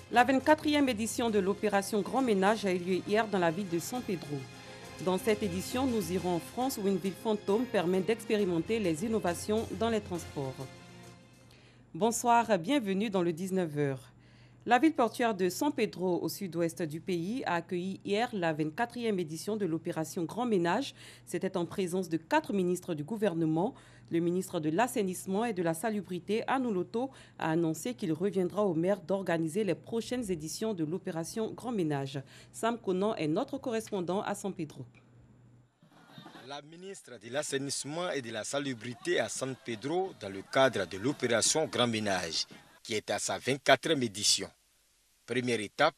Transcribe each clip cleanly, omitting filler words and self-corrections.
La 24e édition de l'opération Grand Ménage a eu lieu hier dans la ville de San Pedro. Dans cette édition, nous irons en France où une ville fantôme permet d'expérimenter les innovations dans les transports. Bonsoir, bienvenue dans le 19h. La ville portuaire de San Pedro, au sud-ouest du pays, a accueilli hier la 24e édition de l'opération Grand Ménage. C'était en présence de 4 ministres du gouvernement. Le ministre de l'Assainissement et de la Salubrité, Anouloto, a annoncé qu'il reviendra au maire d'organiser les prochaines éditions de l'opération Grand Ménage. Sam Conan est notre correspondant à San Pedro. La ministre de l'Assainissement et de la Salubrité à San Pedro dans le cadre de l'opération Grand Ménage, qui est à sa 24e édition. Première étape,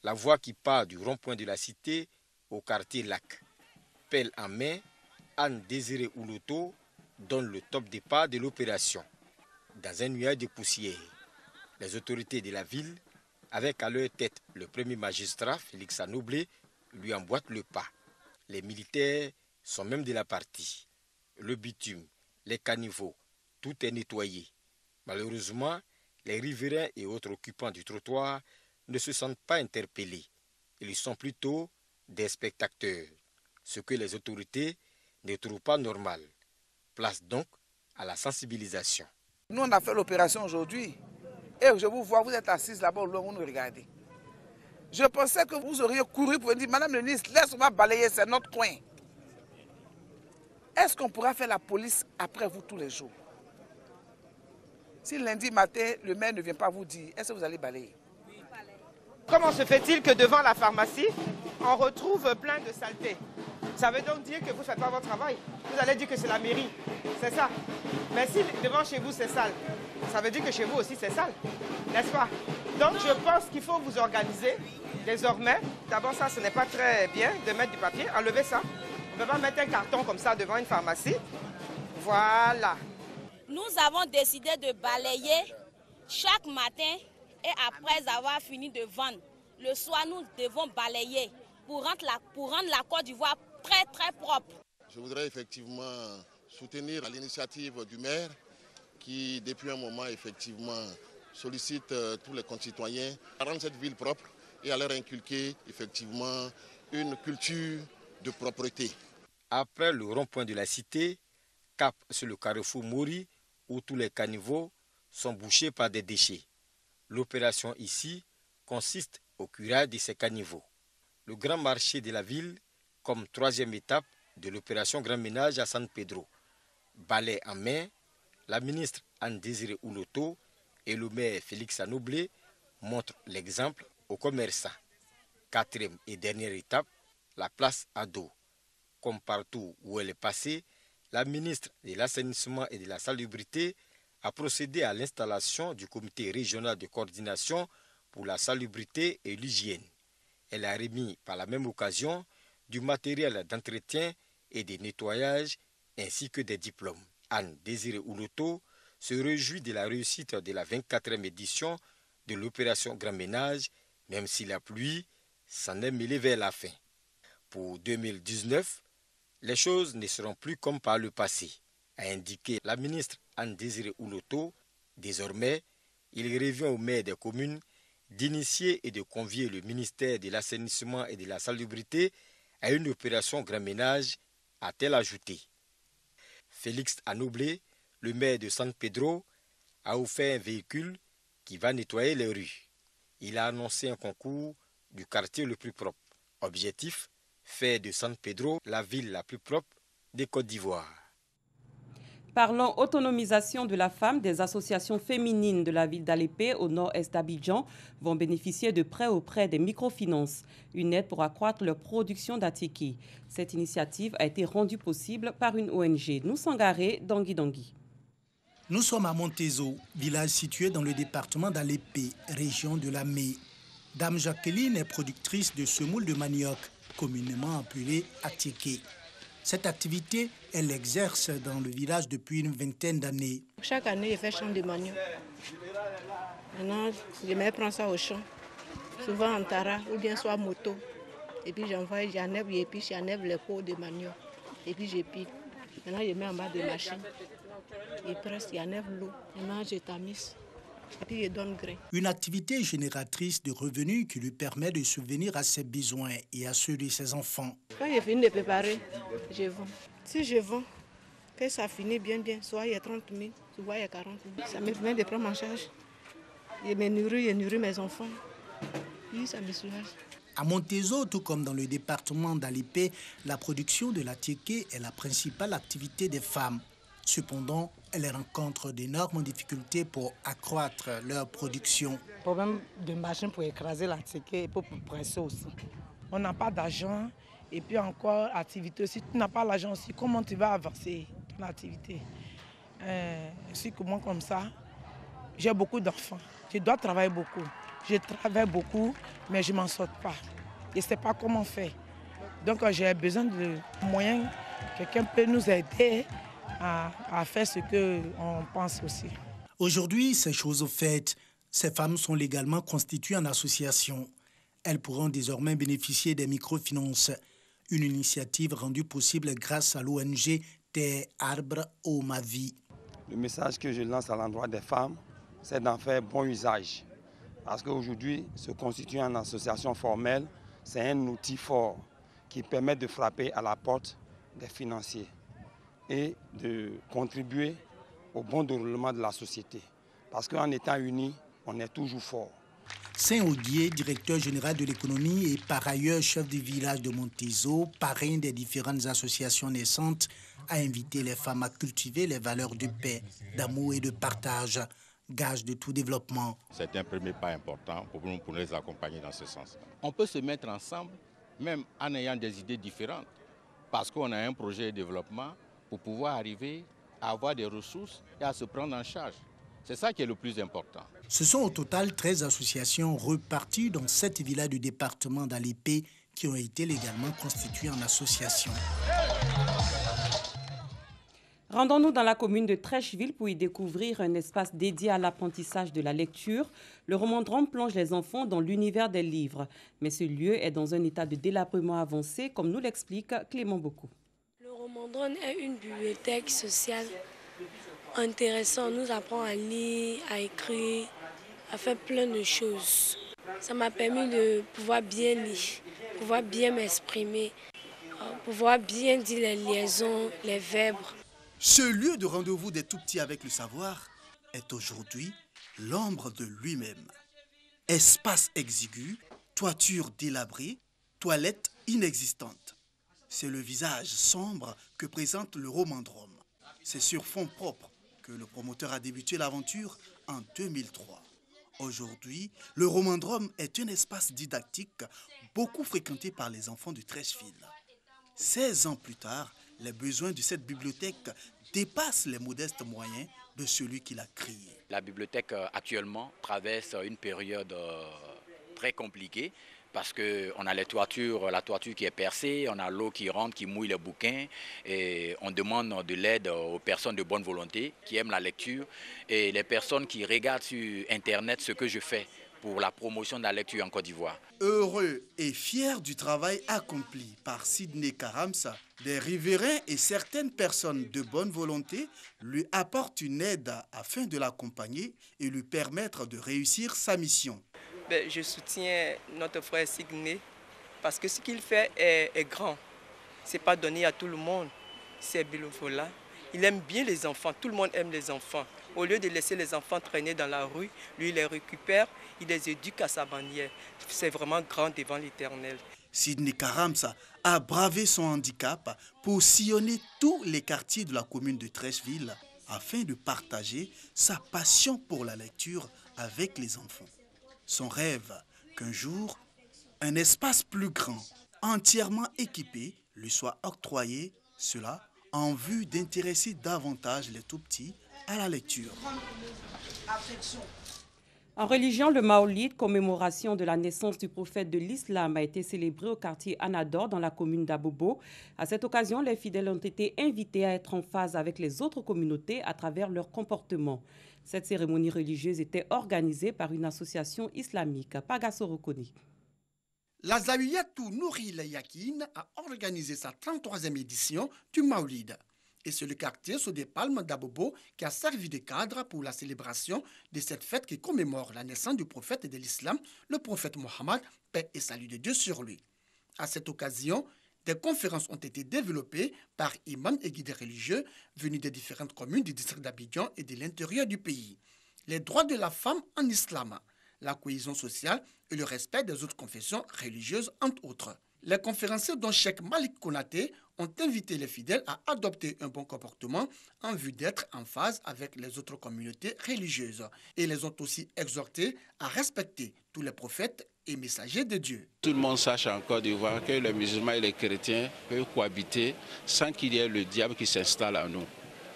la voie qui part du rond-point de la cité au quartier Lac. Pelle en main, Anne Désiré Ouloto donne le top départ de l'opération. Dans un nuage de poussière, les autorités de la ville, avec à leur tête le premier magistrat, Félix Anoblé, lui emboîtent le pas. Les militaires sont même de la partie. Le bitume, les caniveaux, tout est nettoyé. Malheureusement, les riverains et autres occupants du trottoir ne se sentent pas interpellés. Ils sont plutôt des spectateurs, ce que les autorités ne trouvent pas normal. Place donc à la sensibilisation. Nous, on a fait l'opération aujourd'hui. Et je vous vois, vous êtes assise là-bas, vous nous regardez. Je pensais que vous auriez couru pour dire, Madame le ministre, laisse-moi balayer, c'est notre coin. Est-ce qu'on pourra faire la police après vous tous les jours? Si lundi matin, le maire ne vient pas vous dire, est-ce que vous allez balayer? Comment se fait-il que devant la pharmacie, on retrouve plein de saletés? Ça veut donc dire que vous ne faites pas votre travail. Vous allez dire que c'est la mairie, c'est ça. Mais si devant chez vous c'est sale, ça veut dire que chez vous aussi c'est sale, n'est-ce pas? Donc je pense qu'il faut vous organiser désormais. D'abord ça, ce n'est pas très bien de mettre du papier, enlevez ça. On ne peut pas mettre un carton comme ça devant une pharmacie. Voilà. Nous avons décidé de balayer chaque matin et après avoir fini de vendre. Le soir, nous devons balayer pour rendre la Côte d'Ivoire très très propre. Je voudrais effectivement soutenir l'initiative du maire qui depuis un moment effectivement sollicite tous les concitoyens à rendre cette ville propre et à leur inculquer effectivement une culture de propreté. Après le rond-point de la cité, cap sur le carrefour Mori où tous les caniveaux sont bouchés par des déchets. L'opération ici consiste au curage de ces caniveaux. Le grand marché de la ville comme troisième étape de l'opération Grand Ménage à San Pedro. Balai en main, la ministre Anne Désiré Ouloto et le maire Félix Anoblé montrent l'exemple aux commerçants. Quatrième et dernière étape, la place à dos. Comme partout où elle est passée, la ministre de l'Assainissement et de la Salubrité a procédé à l'installation du comité régional de coordination pour la salubrité et l'hygiène. Elle a remis par la même occasion du matériel d'entretien et de nettoyage ainsi que des diplômes. Anne Désiré Ouloto se réjouit de la réussite de la 24e édition de l'opération Grand Ménage, même si la pluie s'en est mêlée vers la fin. Pour 2019, les choses ne seront plus comme par le passé, a indiqué la ministre Anne Désiré Ouloto. Désormais, il revient aux maires des communes d'initier et de convier le ministère de l'Assainissement et de la Salubrité à une opération Grand Ménage, a-t-elle ajouté. Félix Anoblé, le maire de San Pedro, a offert un véhicule qui va nettoyer les rues. Il a annoncé un concours du quartier le plus propre. Objectif, faire de San Pedro la ville la plus propre de Côte d'Ivoire. Parlons autonomisation de la femme, des associations féminines de la ville d'Alépé au nord-est d'Abidjan vont bénéficier de prêts auprès des microfinances, une aide pour accroître leur production d'attiqués. Cette initiative a été rendue possible par une ONG. Nous Sangaré, Dangui. Nous sommes à Montezo, village situé dans le département d'Alépé, région de la Mé. Dame Jacqueline est productrice de semoule de manioc, communément appelée attiqué. Cette activité, elle l'exerce dans le village depuis une vingtaine d'années. Chaque année, je fais champ de manioc. Maintenant, je me prends ça au champ, souvent en tara ou bien soit moto. Et puis j'enlève et puis j'enlève les pots de manioc. Et puis je pique. Maintenant, je mets en bas de machine. Et presque, j'enlève l'eau. Maintenant, je tamise. et puis je donne grain. Une activité génératrice de revenus qui lui permet de subvenir à ses besoins et à ceux de ses enfants. Quand j'ai fini de préparer, je vends. Si je vends, que ça finit bien, soit il y a 30 000, soit il y a 40 000. Ça me permet de prendre en charge. Je me nourris mes enfants. Oui, ça me soulage. À Montezo, tout comme dans le département d'Alipé, la production de la tiéké est la principale activité des femmes. Cependant, elles rencontrent d'énormes difficultés pour accroître leur production. Problème de machine pour écraser la tiéké et pour presser aussi. On n'a pas d'argent et puis encore activité. Si tu n'as pas l'argent aussi, comment tu vas avancer ton activité? Si que moi comme ça, j'ai beaucoup d'enfants. Je dois travailler beaucoup. Je travaille beaucoup, mais je ne m'en sors pas. Je ne sais pas comment faire. Donc j'ai besoin de moyens. Quelqu'un peut nous aider à faire ce qu'on pense aussi. Aujourd'hui, ces choses faites, ces femmes sont légalement constituées en association. Elles pourront désormais bénéficier des microfinances. Une initiative rendue possible grâce à l'ONG Terre Arbre au Mavi. Le message que je lance à l'endroit des femmes, c'est d'en faire bon usage. Parce qu'aujourd'hui, se constituer en association formelle, c'est un outil fort qui permet de frapper à la porte des financiers et de contribuer au bon déroulement de la société. Parce qu'en étant unis, on est toujours fort. Saint-Audier, directeur général de l'économie et par ailleurs chef du village de Montezo, parrain des différentes associations naissantes, a invité les femmes à cultiver les valeurs de paix, d'amour et de partage, gage de tout développement. C'est un premier pas important pour nous, pour les accompagner dans ce sens. On peut se mettre ensemble, même en ayant des idées différentes, parce qu'on a un projet de développement pour pouvoir arriver à avoir des ressources et à se prendre en charge. C'est ça qui est le plus important. Ce sont au total 13 associations reparties dans 7 villages du département d'Alipé qui ont été légalement constituées en association. Rendons-nous dans la commune de Trècheville pour y découvrir un espace dédié à l'apprentissage de la lecture. Le Romandrome plonge les enfants dans l'univers des livres. Mais ce lieu est dans un état de délabrement avancé, comme nous l'explique Clément Beaucoup. Le Romandrome est une bibliothèque sociale intéressante. On nous apprend à lire, à écrire, à faire plein de choses. Ça m'a permis de pouvoir bien lire, pouvoir bien m'exprimer, pouvoir bien dire les liaisons, les verbes. Ce lieu de rendez-vous des tout-petits avec le savoir est aujourd'hui l'ombre de lui-même. Espace exigu, toiture délabrée, toilettes inexistantes. C'est le visage sombre que présente le Romandrome. C'est sur fond propre que le promoteur a débuté l'aventure en 2003. Aujourd'hui, le Romandrome est un espace didactique beaucoup fréquenté par les enfants de Trècheville. 16 ans plus tard, les besoins de cette bibliothèque dépassent les modestes moyens de celui qui l'a créée. La bibliothèque actuellement traverse une période très compliquée parce qu'on a la toiture qui est percée, on a l'eau qui rentre, qui mouille les bouquins et on demande de l'aide aux personnes de bonne volonté qui aiment la lecture et les personnes qui regardent sur Internet ce que je fais pour la promotion de la lecture en Côte d'Ivoire. Heureux et fier du travail accompli par Sidney Karamsa, des riverains et certaines personnes de bonne volonté lui apportent une aide afin de l'accompagner et lui permettre de réussir sa mission. Je soutiens notre frère Sidney parce que ce qu'il fait est grand. Ce n'est pas donné à tout le monde, c'est bénévolat. Il aime bien les enfants, tout le monde aime les enfants. Au lieu de laisser les enfants traîner dans la rue, lui il les récupère, il les éduque à sa manière. C'est vraiment grand devant l'Éternel. Sidney Karamsa a bravé son handicap pour sillonner tous les quartiers de la commune de Trècheville afin de partager sa passion pour la lecture avec les enfants. Son rêve qu'un jour, un espace plus grand, entièrement équipé, lui soit octroyé, cela en vue d'intéresser davantage les tout-petits à la lecture. En religion, le Maolid, commémoration de la naissance du prophète de l'islam, a été célébré au quartier Anador dans la commune d'Abobo. À cette occasion, les fidèles ont été invités à être en phase avec les autres communautés à travers leur comportement. Cette cérémonie religieuse était organisée par une association islamique. Pagasso Rokoni. La Zawiyatou Nouril Yakin a organisé sa 33e édition du Maolid. Et c'est le quartier sous des palmes d'Abobo qui a servi de cadre pour la célébration de cette fête qui commémore la naissance du prophète de l'islam, le prophète Mohammed, paix et salut de Dieu sur lui. À cette occasion, des conférences ont été développées par imams et guides religieux venus des différentes communes du district d'Abidjan et de l'intérieur du pays. Les droits de la femme en islam, la cohésion sociale et le respect des autres confessions religieuses, entre autres. Les conférenciers dont Cheikh Malik Konaté ont invité les fidèles à adopter un bon comportement en vue d'être en phase avec les autres communautés religieuses et les ont aussi exhortés à respecter tous les prophètes et messagers de Dieu. Tout le monde sache en Côte d'Ivoire que les musulmans et les chrétiens peuvent cohabiter sans qu'il y ait le diable qui s'installe en nous.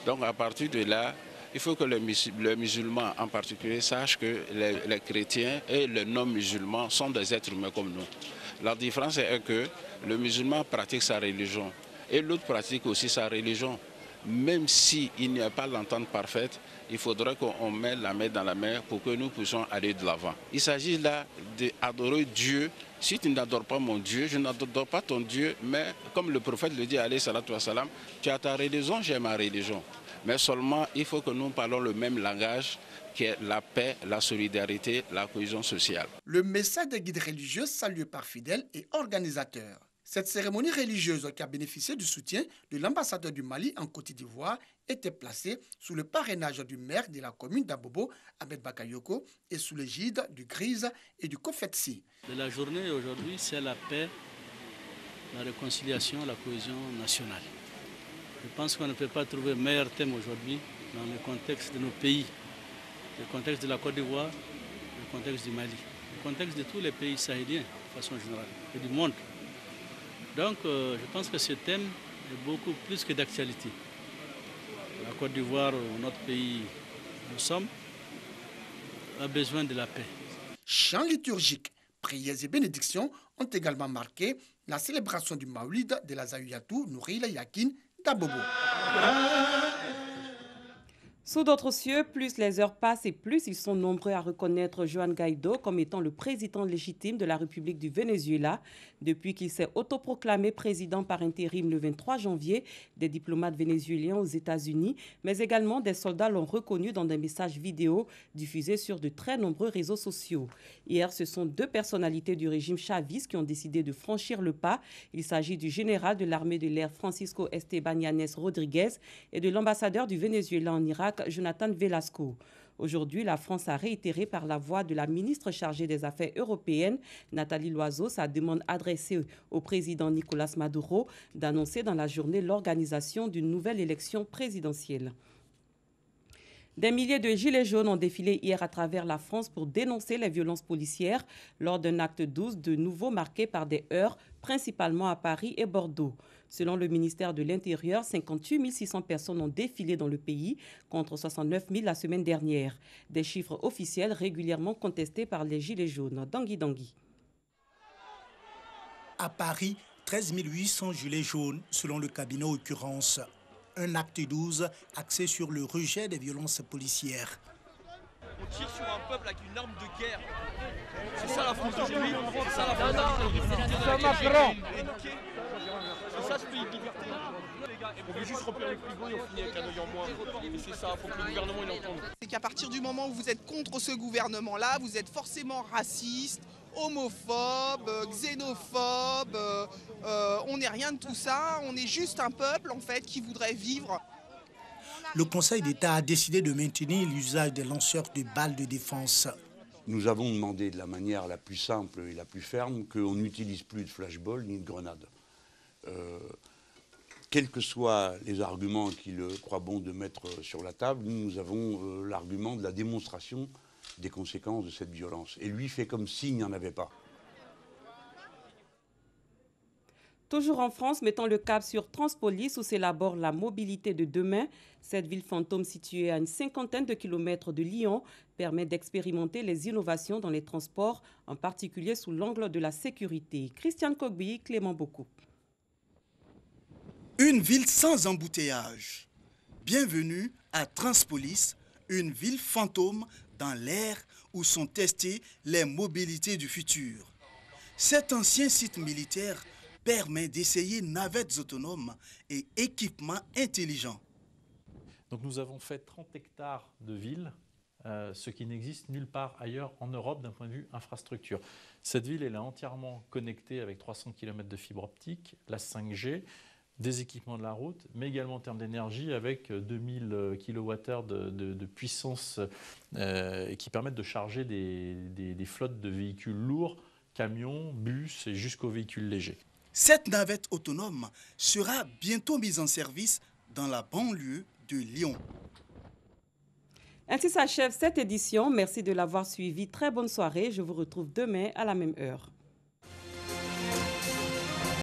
Donc à partir de là, il faut que les musulmans en particulier sachent que les chrétiens et les non-musulmans sont des êtres humains comme nous. La différence est que le musulman pratique sa religion et l'autre pratique aussi sa religion. Même s'il n'y a pas l'entente parfaite, il faudra qu'on mette la main dans la main pour que nous puissions aller de l'avant. Il s'agit là d'adorer Dieu. Si tu n'adores pas mon Dieu, je n'adore pas ton Dieu, mais comme le prophète le dit, alayhi salatu wa salam, tu as ta religion, j'ai ma religion. Mais seulement, il faut que nous parlons le même langage, qui est la paix, la solidarité, la cohésion sociale. Le message des guides religieux salué par fidèles et organisateurs. Cette cérémonie religieuse qui a bénéficié du soutien de l'ambassadeur du Mali en Côte d'Ivoire était placée sous le parrainage du maire de la commune d'Abobo, Ahmed Bakayoko, et sous l'égide du GRISE et du COFETSI. La journée aujourd'hui, c'est la paix, la réconciliation, la cohésion nationale. Je pense qu'on ne peut pas trouver meilleur thème aujourd'hui dans le contexte de nos pays, le contexte de la Côte d'Ivoire, le contexte du Mali, le contexte de tous les pays sahéliens de façon générale et du monde. Donc je pense que ce thème est beaucoup plus que d'actualité. La Côte d'Ivoire, notre pays, nous sommes, a besoin de la paix. Chants liturgiques, prières et bénédictions ont également marqué la célébration du Maoulid de la Zawiyatou Nourila Yakin d'Abobo. Sous d'autres cieux, plus les heures passent et plus ils sont nombreux à reconnaître Juan Guaidó comme étant le président légitime de la République du Venezuela. Depuis qu'il s'est autoproclamé président par intérim le 23 janvier, des diplomates vénézuéliens aux États-Unis, mais également des soldats l'ont reconnu dans des messages vidéo diffusés sur de très nombreux réseaux sociaux. Hier, ce sont deux personnalités du régime chaviste qui ont décidé de franchir le pas. Il s'agit du général de l'armée de l'air Francisco Esteban Yanes Rodriguez et de l'ambassadeur du Venezuela en Irak, Jonathan Velasco. Aujourd'hui, la France a réitéré par la voix de la ministre chargée des Affaires européennes, Nathalie Loiseau, sa demande adressée au président Nicolás Maduro d'annoncer dans la journée l'organisation d'une nouvelle élection présidentielle. Des milliers de gilets jaunes ont défilé hier à travers la France pour dénoncer les violences policières lors d'un acte 12 de nouveau marqué par des heurts, principalement à Paris et Bordeaux. Selon le ministère de l'Intérieur, 58 600 personnes ont défilé dans le pays, contre 69 000 la semaine dernière. Des chiffres officiels régulièrement contestés par les gilets jaunes. Dangui. À Paris, 13 800 gilets jaunes, selon le cabinet Occurrence. Un acte 12 axé sur le rejet des violences policières. On tire sur un peuple avec une arme de guerre. C'est ça la France d'aujourd'hui. C'est ça la France d'aujourd'hui. C'est ça ce pays de liberté. On veut juste remplir les frigos et on finit avec un œil en moins. Et c'est ça, il faut que le gouvernement il entende. C'est qu'à partir du moment où vous êtes contre ce gouvernement-là, vous êtes forcément raciste, homophobe, xénophobe. On n'est rien de tout ça. On est juste un peuple en fait qui voudrait vivre. Le Conseil d'État a décidé de maintenir l'usage des lanceurs de balles de défense. Nous avons demandé de la manière la plus simple et la plus ferme qu'on n'utilise plus de flashball ni de grenades. Quels que soient les arguments qu'il croit bon de mettre sur la table, nous avons l'argument de la démonstration des conséquences de cette violence. Et lui fait comme s'il n'y en avait pas. Toujours en France, mettons le cap sur Transpolis où s'élabore la mobilité de demain. Cette ville fantôme située à une cinquantaine de kilomètres de Lyon permet d'expérimenter les innovations dans les transports, en particulier sous l'angle de la sécurité. Christiane Cogby, Clément Beaucoup. Une ville sans embouteillage. Bienvenue à Transpolis, une ville fantôme dans l'air où sont testées les mobilités du futur. Cet ancien site militaire permet d'essayer navettes autonomes et équipements intelligents. Donc nous avons fait 30 hectares de ville, ce qui n'existe nulle part ailleurs en Europe d'un point de vue infrastructure. Cette ville elle est entièrement connectée avec 300 km de fibre optique, la 5G, des équipements de la route, mais également en termes d'énergie avec 2000 kWh de puissance qui permettent de charger des flottes de véhicules lourds, camions, bus et jusqu'aux véhicules légers. Cette navette autonome sera bientôt mise en service dans la banlieue de Lyon. Ainsi s'achève cette édition. Merci de l'avoir suivi. Très bonne soirée. Je vous retrouve demain à la même heure.